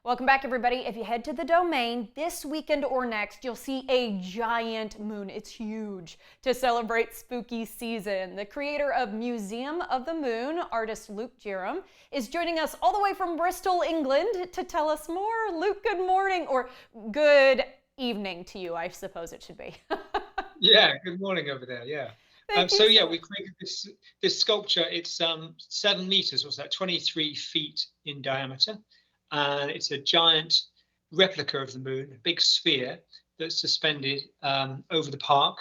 Welcome back, everybody. If you head to the domain this weekend or next, you'll see a giant moon. It's huge to celebrate spooky season. The creator of Museum of the Moon, artist Luke Jerram, is joining us all the way from Bristol, England to tell us more. Luke, good morning, or good evening to you, I suppose it should be. Yeah, good morning over there. Yeah. Thank So you yeah, so we much. created this sculpture. It's 7 meters, what's that, 23 feet in diameter, and it's a giant replica of the moon, a big sphere that's suspended over the park,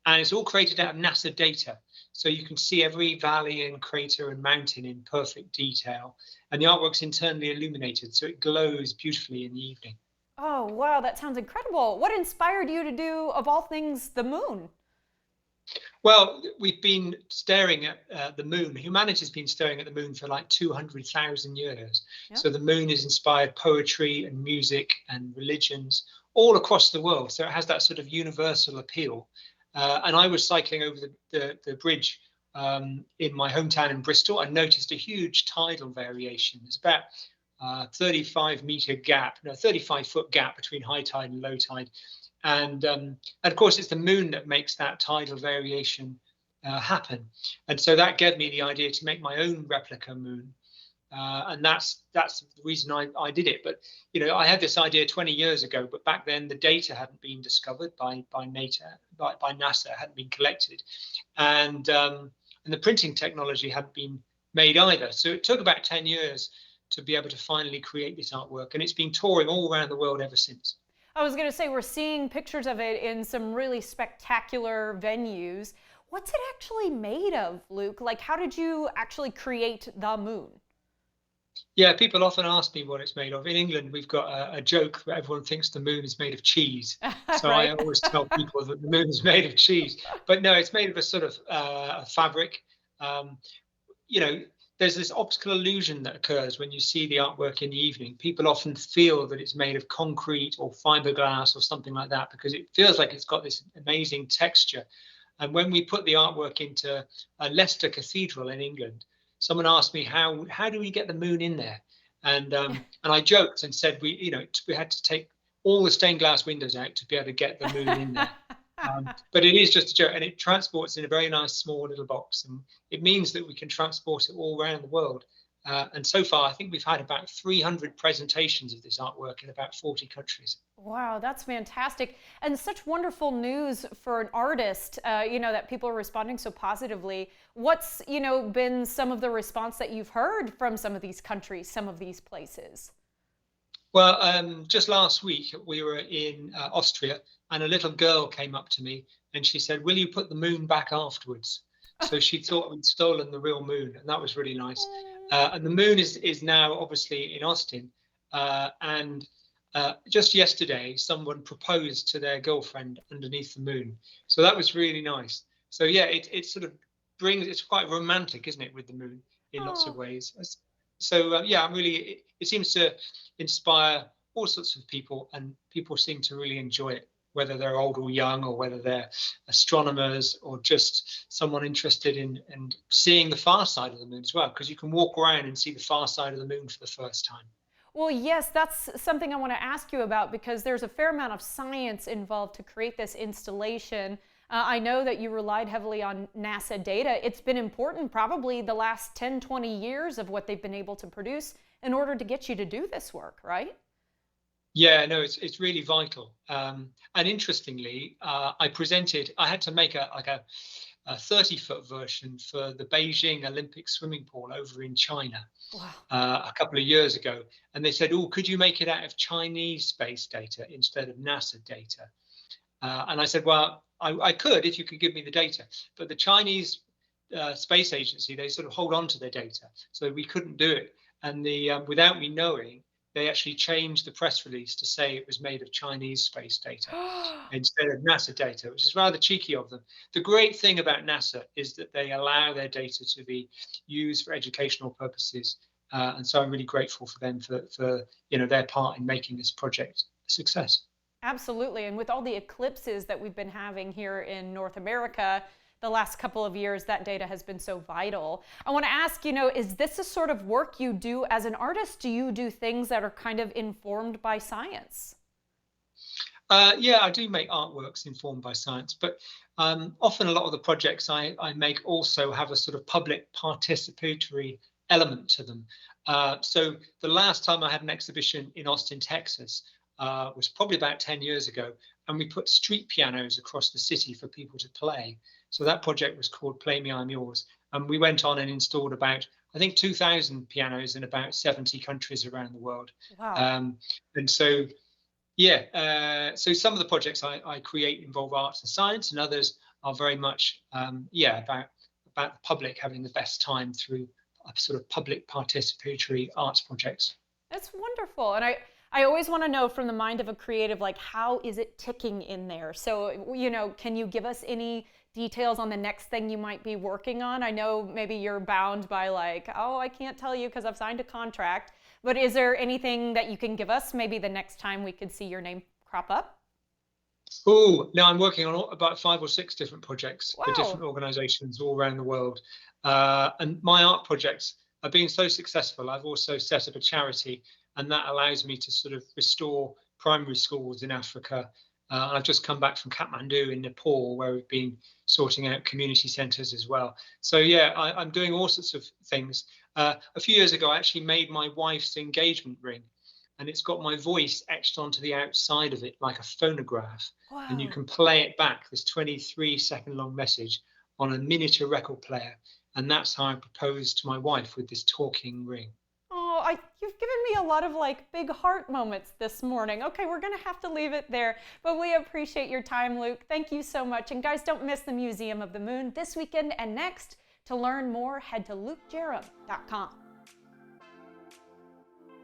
and it's all created out of NASA data. So you can see every valley and crater and mountain in perfect detail, and the artwork's internally illuminated, so it glows beautifully in the evening. Oh, wow, that sounds incredible. What inspired you to do, of all things, the moon? Well, we've been staring at the moon. Humanity's been staring at the moon for like 200,000 years. Yep. So the moon has inspired poetry and music and religions all across the world. So it has that sort of universal appeal. And I was cycling over the bridge in my hometown in Bristol and noticed a huge tidal variation. There's about 35-meter gap, no, 35-foot gap between high tide and low tide. And of course, it's the moon that makes that tidal variation happen. And so that gave me the idea to make my own replica moon. And that's the reason I did it. But I had this idea 20 years ago, but back then the data hadn't been discovered by NASA, hadn't been collected, and the printing technology hadn't been made either. So it took about 10 years to be able to finally create this artwork, and it's been touring all around the world ever since. I was going to say, we're seeing pictures of it in some really spectacular venues. What's it actually made of, Luke? Like, how did you actually create the moon? Yeah, people often ask me what it's made of. In England, we've got a joke that everyone thinks the moon is made of cheese. So I Right? always tell people that the moon is made of cheese. But no, it's made of a sort of a fabric. Um, you know, there's this optical illusion that occurs when you see the artwork in the evening. People often feel that it's made of concrete or fiberglass or something like that because it feels like it's got this amazing texture. And when we put the artwork into Leicester Cathedral in England, someone asked me how do we get the moon in there, and I joked and said we had to take all the stained glass windows out to be able to get the moon in there. But it is just a joke, and it transports in a very nice small little box, and it means that we can transport it all around the world. And so far, I think we've had about 300 presentations of this artwork in about 40 countries. Wow, that's fantastic. And such wonderful news for an artist, that people are responding so positively. What's, been some of the response that you've heard from some of these countries, some of these places? Well, just last week we were in Austria, and a little girl came up to me and she said, "Will you put the moon back afterwards?" So she thought we'd stolen the real moon, and that was really nice. And the moon is now obviously in Austin, and just yesterday someone proposed to their girlfriend underneath the moon, so that was really nice. So yeah, it sort of brings, it's quite romantic, isn't it, with the moon in lots of Oh, ways. So yeah, I'm really, it seems to inspire all sorts of people, and people seem to really enjoy it, whether they're old or young, or whether they're astronomers or just someone interested in seeing the far side of the moon as well, because you can walk around and see the far side of the moon for the first time. well, yes, that's something I want to ask you about because there's a fair amount of science involved to create this installation. I know that you relied heavily on NASA data. It's been important, probably the last 10, 20 years of what they've been able to produce in order to get you to do this work, right? Yeah, no, it's really vital. And interestingly, I had to make a 30-foot version for the Beijing Olympic swimming pool over in China Wow. a couple of years ago. And they said, "Oh, could you make it out of Chinese space data instead of NASA data?" And I said, "Well, I could if you could give me the data." But the Chinese space agency, they sort of hold on to their data. So we couldn't do it. And without me knowing, they actually changed the press release to say it was made of Chinese space data instead of NASA data, which is rather cheeky of them. The great thing about NASA is that they allow their data to be used for educational purposes. And so I'm really grateful for them for their part in making this project a success. Absolutely. And with all the eclipses that we've been having here in North America, the last couple of years, that data has been so vital. I want to ask, is this the sort of work you do as an artist? Do you do things that are kind of informed by science? Yeah, I do make artworks informed by science, but often a lot of the projects I make also have a sort of public participatory element to them. So the last time I had an exhibition in Austin, Texas, was probably about 10 years ago, and we put street pianos across the city for people to play. So that project was called Play Me, I'm Yours. And we went on and installed about, I think, 2,000 pianos in about 70 countries around the world. Wow. And so yeah, so some of the projects I create involve arts and science, and others are very much about the public having the best time through a sort of public participatory arts projects. That's wonderful. And I always want to know from the mind of a creative, like, how is it ticking in there? So, can you give us any details on the next thing you might be working on? I know maybe you're bound by like, oh, I can't tell you because I've signed a contract, but is there anything that you can give us maybe the next time we could see your name crop up? Oh, now I'm working on about 5 or 6 different projects for Wow. different organizations all around the world. And my art projects have been so successful. I've also set up a charity, and that allows me to sort of restore primary schools in Africa. I've just come back from Kathmandu in Nepal, where we've been sorting out community centers as well. So yeah, I'm doing all sorts of things. A few years ago, I actually made my wife's engagement ring, and it's got my voice etched onto the outside of it like a phonograph. And you Wow. can play it back, this 23-second long message, on a miniature record player. And that's how I proposed to my wife with this talking ring. Oh, you've given me a lot of like big heart moments this morning. Okay, we're going to have to leave it there, but we appreciate your time, Luke. Thank you so much. And guys, don't miss the Museum of the Moon this weekend and next. To learn more, head to lukejerram.com.